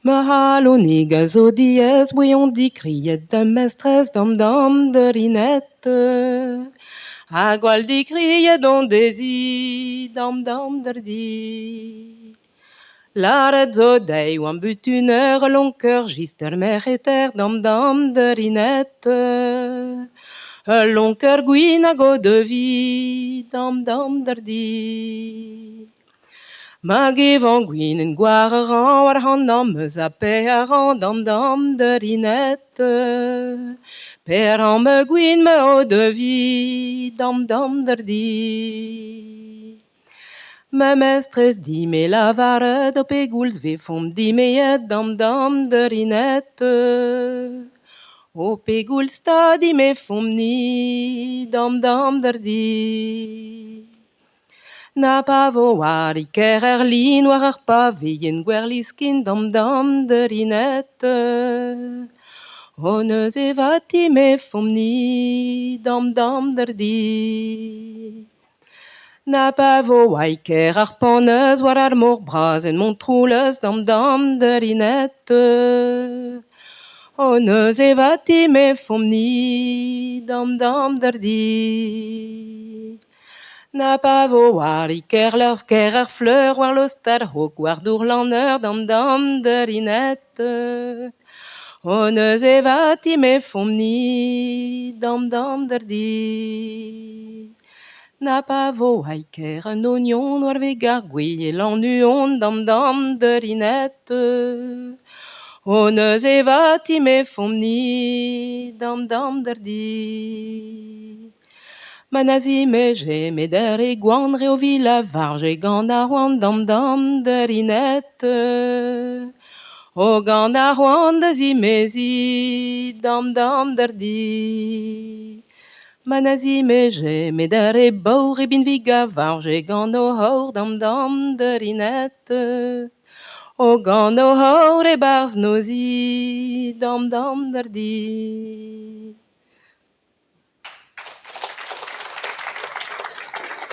Mahalonig a zo diez bouillon di kriet da mestres dam dam de rinette. A gwal di kriet on dezi dam dam der di. Laret zo dei oan butuneur lonker gister mer eter dam dam de rinette. Lonker gwin a go de vi dam dam der di. Ma gevan gwin en gwar a ran war an am eus a pe a ran dam dam de rinette. Per an me gwin me o de vi dam dam der di. Ma mestres di me lavaret o pegoulz ve fom di meet dam dam de rinette. O pegoulz sta di me fom ni dam dam der di. Na pa vo war iker lin war ar paveien gwerliskin dam dam de rinette. O neus evati me fom ni dam dam der di. Na pa vo aiker ar paneus war ar mor braz en montroulez dam dam de rinette. O neus evati me fom ni dam dam der di. Na pa vo war iker ker ar fleur war lostad hok war dourlaner dam dam de rinette. O neus evati me fom ni dam dam der di. Na pa vo aiker un oignon war veg ar gweel an uon dam dam de rinette. O neus evati me fom ni dam dam der di. Ma nazi me je met der e gouanre o vila varje gant a c'hoant dam dam de rinette. O gant a c'hoant da zi me zi dam dam der di. Ma nazi me je met der e baour e bin vig a varje gant o haour dam dam de rinette. O gant o haour e barz no zi dam dam der di.